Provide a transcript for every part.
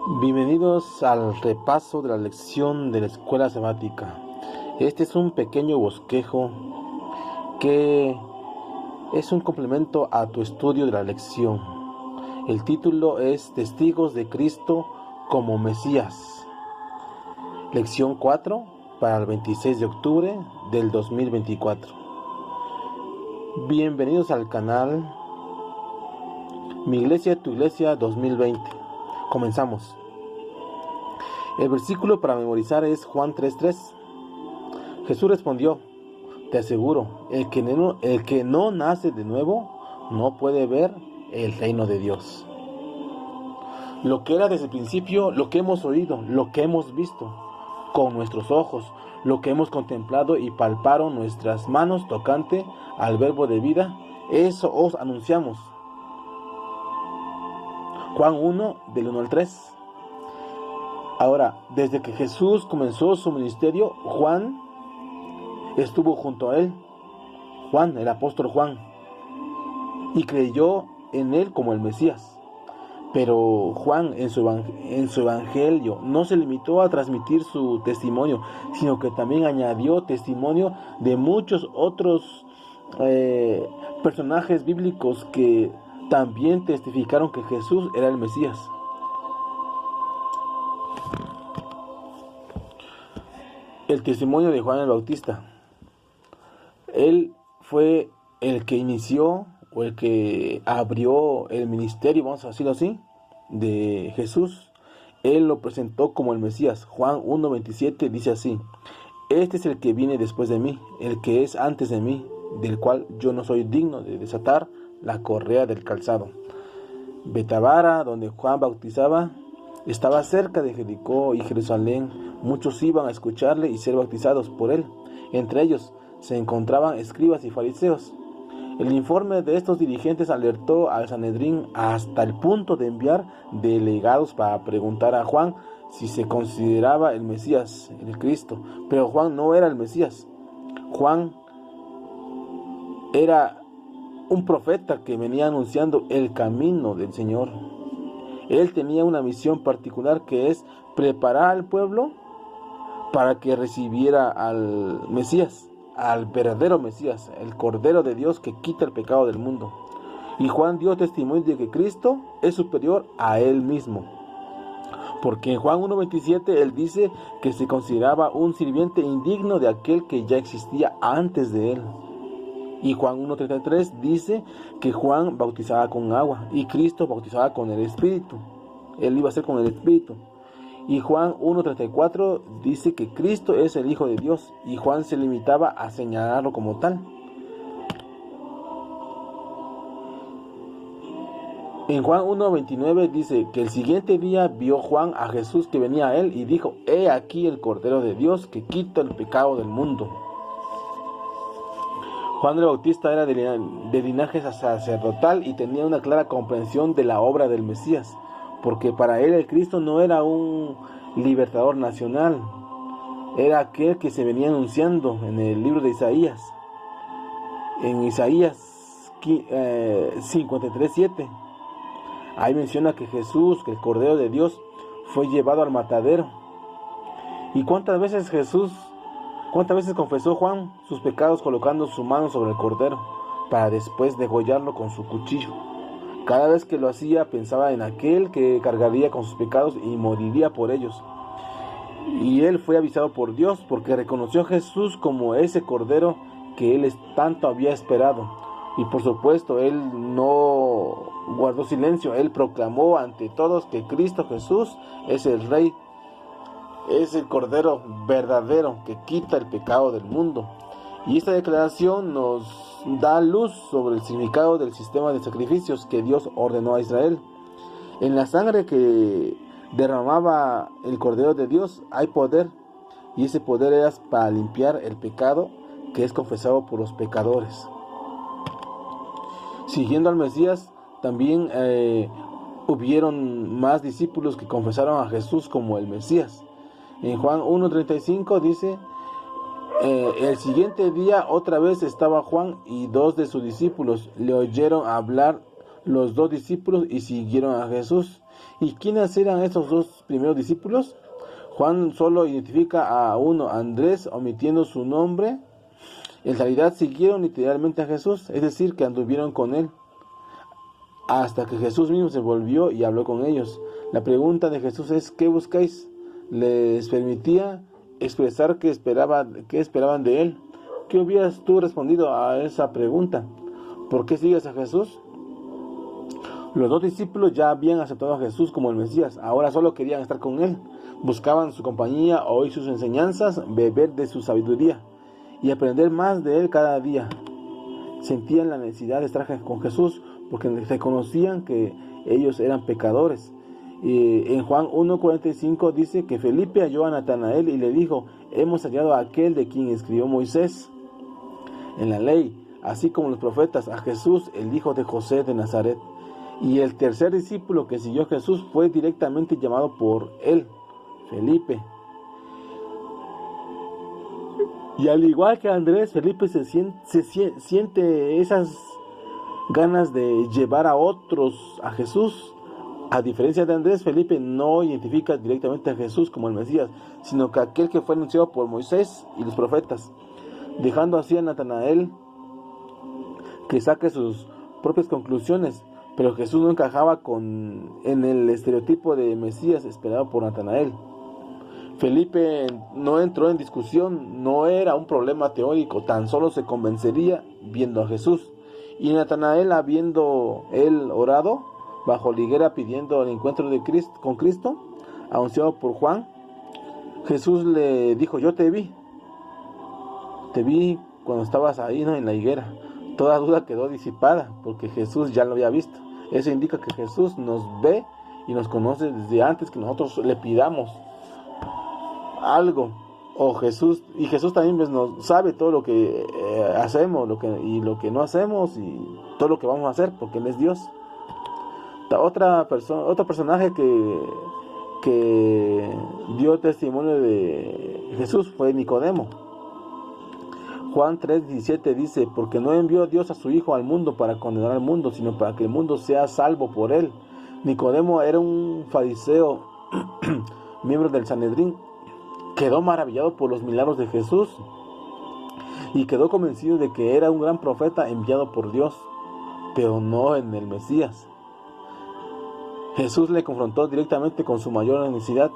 Bienvenidos al repaso de la lección de la escuela sabática. Este es un pequeño bosquejo que es un complemento a tu estudio de la lección. El título es Testigos de Cristo como Mesías. Lección 4 para el 26 de octubre del 2024. Bienvenidos al canal Mi Iglesia, Tu Iglesia 2020. Comenzamos. El versículo para memorizar es Juan 3:3. Jesús respondió: te aseguro, el que no nace de nuevo no puede ver el reino de Dios. Lo que era desde el principio, lo que hemos oído, lo que hemos visto con nuestros ojos, lo que hemos contemplado y palparon nuestras manos tocante al verbo de vida, eso os anunciamos. Juan 1, del 1 al 3. Ahora, desde que Jesús comenzó su ministerio, Juan estuvo junto a él. Juan, el apóstol Juan, y creyó en él como el Mesías. Pero Juan en su evangelio no se limitó a transmitir su testimonio, sino que también añadió testimonio de muchos otros personajes bíblicos que también testificaron que Jesús era el Mesías. El testimonio de Juan el Bautista. Él fue el que inició o el que abrió el ministerio, vamos a decirlo así, de Jesús. Él lo presentó como el Mesías. Juan 1:27 dice así: este es el que viene después de mí, el que es antes de mí, del cual yo no soy digno de desatar la correa del calzado. Betabara, donde Juan bautizaba, estaba cerca de Jericó y Jerusalén. Muchos iban a escucharle y ser bautizados por él. Entre ellos se encontraban escribas y fariseos. El informe de estos dirigentes alertó al Sanedrín hasta el punto de enviar delegados para preguntar a Juan si se consideraba el Mesías, el Cristo. Pero Juan no era el Mesías. Juan era un profeta que venía anunciando el camino del Señor. Él tenía una misión particular, que es preparar al pueblo para que recibiera al Mesías, al verdadero Mesías, el Cordero de Dios que quita el pecado del mundo. Y Juan dio testimonio de que Cristo es superior a él mismo. Porque en Juan 1:27 él dice que se consideraba un sirviente indigno de aquel que ya existía antes de él. Y Juan 1:33 dice que Juan bautizaba con agua y Cristo bautizaba con el Espíritu. Él iba a ser con el Espíritu. Y Juan 1:34 dice que Cristo es el Hijo de Dios, y Juan se limitaba a señalarlo como tal. En Juan 1:29 dice que el siguiente día vio Juan a Jesús que venía a él y dijo: he aquí el Cordero de Dios que quita el pecado del mundo. Juan el Bautista era de linaje sacerdotal y tenía una clara comprensión de la obra del Mesías, porque para él el Cristo no era un libertador nacional, era aquel que se venía anunciando en el libro de Isaías. En Isaías 53:7, ahí menciona que Jesús, que el Cordero de Dios, fue llevado al matadero. ¿Y cuántas veces confesó Juan sus pecados colocando su mano sobre el Cordero para después degollarlo con su cuchillo? Cada vez que lo hacía pensaba en aquel que cargaría con sus pecados y moriría por ellos. Y él fue avisado por Dios porque reconoció a Jesús como ese Cordero que él tanto había esperado. Y por supuesto él no guardó silencio, él proclamó ante todos que Cristo Jesús es el Rey. Es el Cordero verdadero que quita el pecado del mundo. Y esta declaración nos da luz sobre el significado del sistema de sacrificios que Dios ordenó a Israel. En la sangre que derramaba el Cordero de Dios hay poder, y ese poder era para limpiar el pecado que es confesado por los pecadores. Siguiendo al Mesías, también hubieron más discípulos que confesaron a Jesús como el Mesías. En Juan 1:35 dice: el siguiente día otra vez estaba Juan y dos de sus discípulos le oyeron hablar los 2 discípulos y siguieron a Jesús. ¿Y quiénes eran estos 2 primeros discípulos? Juan solo identifica a uno, Andrés, omitiendo su nombre. En realidad siguieron literalmente a Jesús, es decir, que anduvieron con él, hasta que Jesús mismo se volvió y habló con ellos. La pregunta de Jesús es: ¿qué buscáis? Les permitía expresar qué esperaban de él. ¿Qué hubieras tú respondido a esa pregunta? ¿Por qué sigues a Jesús? Los 2 discípulos ya habían aceptado a Jesús como el Mesías, ahora solo querían estar con él. Buscaban su compañía, oír sus enseñanzas, beber de su sabiduría y aprender más de él cada día. Sentían la necesidad de estar con Jesús porque reconocían que ellos eran pecadores. En Juan 1:45 dice que Felipe halló a Natanael y le dijo: hemos hallado a aquel de quien escribió Moisés en la ley, así como los profetas, a Jesús, el hijo de José de Nazaret. Y el tercer discípulo que siguió a Jesús fue directamente llamado por él, Felipe. Y al igual que Andrés, Felipe se siente esas ganas de llevar a otros a Jesús. A diferencia de Andrés, Felipe no identifica directamente a Jesús como el Mesías, sino que aquel que fue anunciado por Moisés y los profetas, dejando así a Natanael que saque sus propias conclusiones. Pero Jesús no encajaba en el estereotipo de Mesías esperado por Natanael. Felipe no entró en discusión, no era un problema teórico, tan solo se convencería viendo a Jesús. Y Natanael, habiendo él orado bajo la higuera pidiendo el encuentro con Cristo, anunciado por Juan, Jesús le dijo: yo te vi cuando estabas ahí, ¿no?, en la higuera. Toda duda quedó disipada porque Jesús ya lo había visto. Eso indica que Jesús nos ve y nos conoce desde antes que nosotros le pidamos algo. Jesús también nos sabe todo lo que hacemos, lo que no hacemos y todo lo que vamos a hacer, porque Él es Dios. Otro personaje que dio testimonio de Jesús fue Nicodemo. Juan 3:17 dice: porque no envió Dios a su Hijo al mundo para condenar al mundo, sino para que el mundo sea salvo por él. Nicodemo era un fariseo, miembro del Sanedrín. Quedó maravillado por los milagros de Jesús y quedó convencido de que era un gran profeta enviado por Dios, pero no en el Mesías. Jesús le confrontó directamente con su mayor necesidad,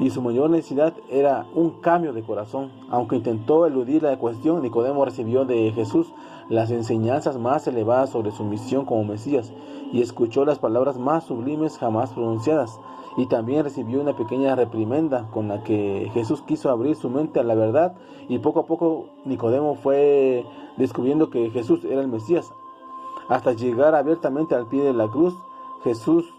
y su mayor necesidad era un cambio de corazón. Aunque intentó eludir la cuestión, Nicodemo recibió de Jesús las enseñanzas más elevadas sobre su misión como Mesías y escuchó las palabras más sublimes jamás pronunciadas. Y también recibió una pequeña reprimenda con la que Jesús quiso abrir su mente a la verdad, y poco a poco Nicodemo fue descubriendo que Jesús era el Mesías. Hasta llegar abiertamente al pie de la cruz, Jesús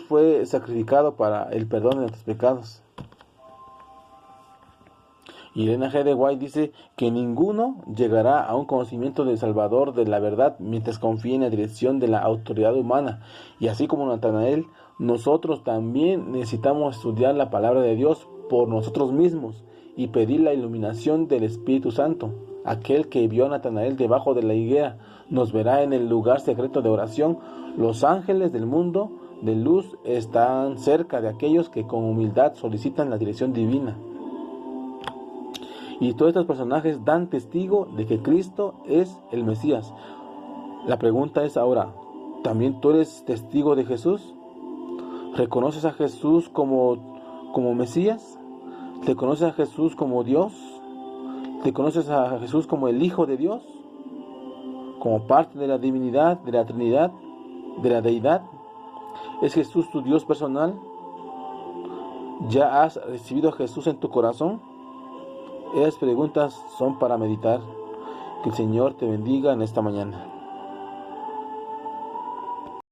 fue sacrificado para el perdón de nuestros pecados. Y Elena G. de White dice que ninguno llegará a un conocimiento del Salvador de la verdad mientras confíe en la dirección de la autoridad humana. Y así como Natanael, nosotros también necesitamos estudiar la palabra de Dios por nosotros mismos y pedir la iluminación del Espíritu Santo. Aquel que vio a Natanael debajo de la higuera nos verá en el lugar secreto de oración. Los ángeles del mundo de luz están cerca de aquellos que con humildad solicitan la dirección divina. Y todos estos personajes dan testigo de que Cristo es el Mesías. La pregunta es ahora: ¿también tú eres testigo de Jesús? ¿Reconoces a Jesús como Mesías? ¿Te conoces a Jesús como Dios? ¿Te conoces a Jesús como el Hijo de Dios? ¿Como parte de la divinidad, de la Trinidad, de la Deidad? ¿Es Jesús tu Dios personal? ¿Ya has recibido a Jesús en tu corazón? Esas preguntas son para meditar. Que el Señor te bendiga en esta mañana.